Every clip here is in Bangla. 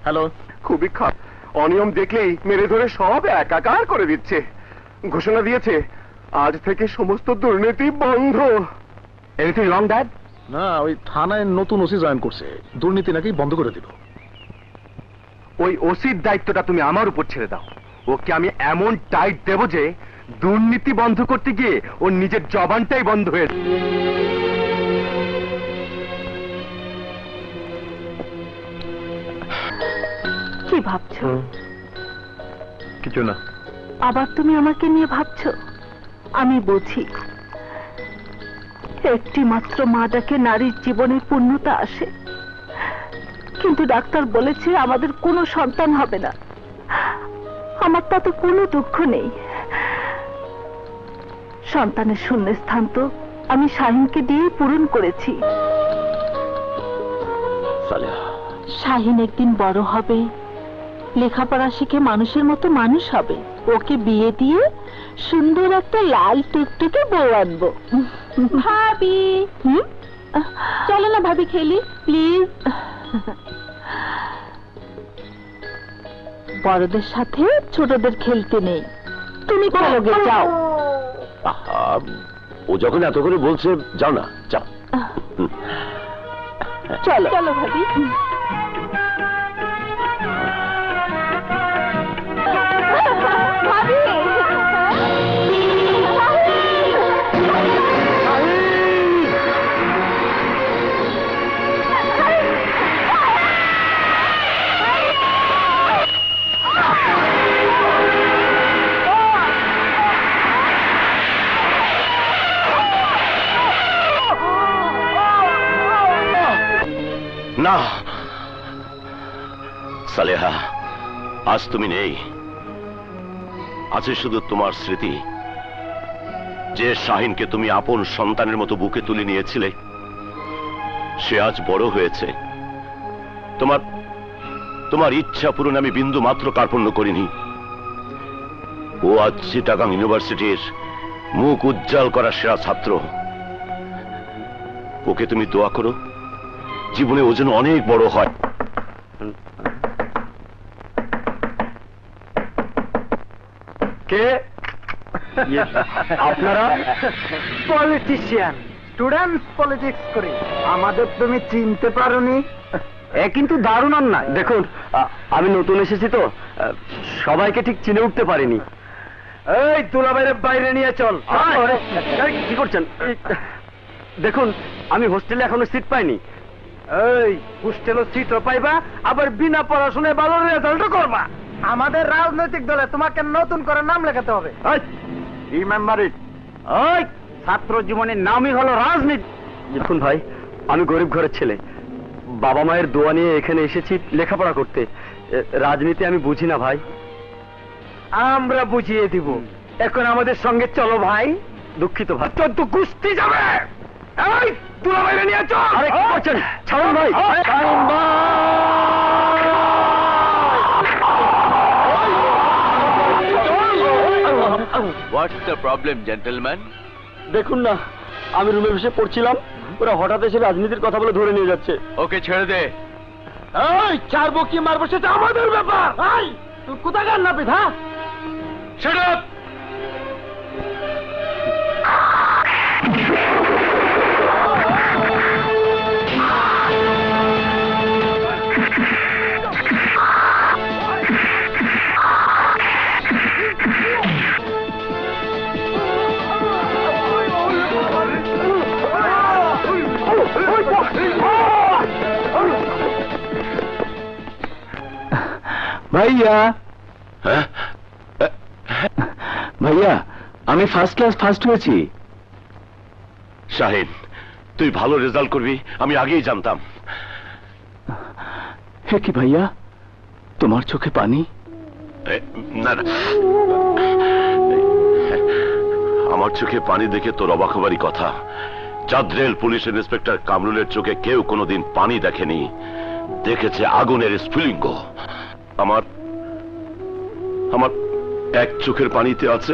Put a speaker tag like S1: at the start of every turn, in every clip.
S1: হ্যালো।
S2: খুবই খারাপ, অনিয়ম দেখলেই মেরে ধরে সব একাকার করে দিচ্ছে। ঘোষণা দিয়েছে আজ থেকে সমস্ত দুর্নীতি বন্ধ।
S1: Anything wrong dad? না, ওই থানায় নতুন ওসি জয়েন করছে, দুর্নীতি নাকি বন্ধ করে দিল।
S2: ওই ওসির দায়িত্বটা তুমি আমার উপর ছেড়ে দাও। ওকে আমি এমন টাইট দেব যে দুর্নীতি বন্ধ করতে গিয়ে ওর নিজের জবানটাই বন্ধ হয়ে।
S3: কি ভাবছো?
S1: কিছু না।
S3: আবার তুমি আমাকে নিয়ে ভাবছো? আমি বুঝি একটি মাত্র মা ডাকে নারীর জীবনে পূর্ণতা আসে, কিন্তু ডাক্তার বলেছে আমাদের কোনো সন্তান হবে না। আমার তাতে কোনো দুঃখ নেই। সন্তানের শূন্যস্থান তো আমি শাহিনকে দিয়ে পূরণ করেছি। শাহিন একদিন বড় হবে, লেখাপড়া শিখে মানুষের মতো মানুষ হবে। ওকে বিয়ে দিয়ে সুন্দর একটা লাল টুকটুকে বউ আনবো। ভাবি, চলো না ভাবি খেলি প্লিজ। বড়দের সাথে ছোটদের খেলতে নেই, তুমি খেলোগে, যাও।
S4: ও যখন এত করে বলছে যাও না, যাও।
S3: চলো চলো ভাবি।
S4: না সালেহা, আজ তুমি নেই, আছে শুধু তোমার স্মৃতি। যে শাহিনকে তুমি আপন সন্তানের মতো বুকে তুলে নিয়েছিলে, সে আজ বড় হয়েছে। তোমার তোমার ইচ্ছা পূরণে আমি বিন্দু মাত্র কার্পণ্য করিনি। ও আজ চিটাগাং ইউনিভার্সিটির মুখ উজ্জ্বল করা সেরা ছাত্র। ওকে তুমি দোয়া করো, জীবনে ও যেন অনেক বড় হয়।
S2: কে আপনারা?
S5: পলিটিশিয়ান, স্টুডেন্টস পলিটিক্স করি। আমাদের তুমি চিনতে পারোনি?
S2: এ কিন্তু দারুণ অন্যায়। দেখুন, আমি নতুন এসেছি তো, সবাইকে ঠিক চিনে উঠতে পারিনি।
S5: এই দুলাভাইরে বাইরে নিয়ে চল।
S2: কি করছেন? দেখুন, আমি হোস্টেলে এখনো সিট পাইনি।
S5: এই হোস্টেলও সিটও পাইবা, আবার বিনা পড়াশোনায় ভালো রেজাল্টও করবা। আমাদের রাজনৈতিক দলে তোমাকে নতুন করে নাম লেখাতে হবে।
S2: Remember it. ওই ছাত্র জীবনের নামই হলো রাজনীতি। দেখুন ভাই, আমি গরিব ঘরের ছেলে, বাবা মায়ের দোয়া নিয়ে এখানে এসেছি লেখাপড়া করতে। রাজনীতি আমি বুঝি না ভাই।
S5: আমরা বুঝিয়ে দিব। এখন আমাদের সঙ্গে চলো ভাই।
S2: দুঃখিত ভাই।
S5: তোর তো কুস্তি যাবে। এই দুলাভাইরে নিয়ে চল।
S2: আরে কি করছেন? ছাড়ুন ভাই।
S4: What's the problem gentleman?
S2: দেখুন না, আমি রুমে বসে পড়ছিলাম, ওরা হঠাৎ এসে রাজনীতির কথা বলে ধরে নিয়ে যাচ্ছে।
S4: ওকে ছেড়ে দে।
S5: এই ছাড়বো কি মারবো সেটা আমাদের ব্যাপার। এই তুই কোথাকার নাপিত? হ্যাঁ,
S4: শাট আপ।
S2: ভাইয়া,
S4: হ্যাঁ
S2: ভাইয়া, আমি ফার্স্ট ক্লাস ফার্স্ট হয়েছি।
S4: শাহিন, তুই ভালো রেজাল্ট করবি আমি আগেই জানতাম।
S2: হে কি ভাইয়া, তোমার চোখে পানি?
S4: না না, আমার চোখে পানি দেখে তোর অবাক হবারই কথা। চাঁদরেল পুলিশ ইন্সপেক্টর কামরুলের চোখে কেউ কোনোদিন পানি দেখেনি, দেখেছে আগুনের স্ফুলিঙ্গ। আমার আমার এক চোখের পানিতে আছে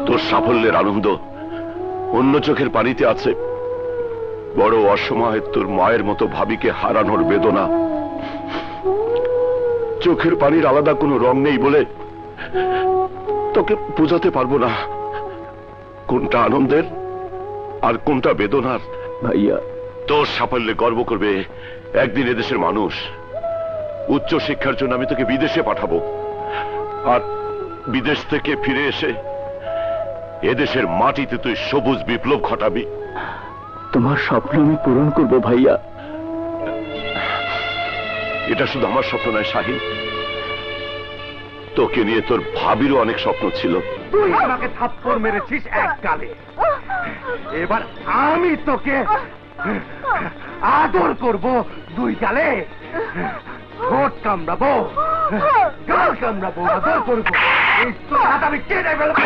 S4: তোর সাফল্যের আনন্দ, অন্য চোখের পানিতে আছে বড় অসময়ে তোর মায়ের মতো ভাবিকে হারানোর বেদনা। চোখের পানির আলাদা কোনো রং নেই বলে তোকে বোঝাতে পারবো না কোনটা আনন্দের আর কোনটা বেদনার।
S1: ভাইয়া,
S4: তোর সাফল্যে গর্ব করবে একদিন এদেশের মানুষ। উচ্চ শিক্ষার জন্য আমি তোকে বিদেশে পাঠাবো, আর বিদেশ থেকে ফিরে এসে এদেশের মাটিতে তুই সবুজ বিপ্লব ঘটাবি।
S1: তোমার স্বপ্ন আমি পূরণ করব ভাইয়া।
S4: এটা শুধু আমার স্বপ্ন নয় শাহিন, তোকে নিয়ে তোর ভাবিরও অনেক স্বপ্ন ছিল।
S5: তুই আমাকে থাপ্পড় মেরেছিস এক গালে, এবার আমি তোকে আদর করব দুই গালে। ঠোঁট কামড়াবো, গাল কামড়াবো, আদর করবো। এই তোর হাত আমি কেটে ফেলবো।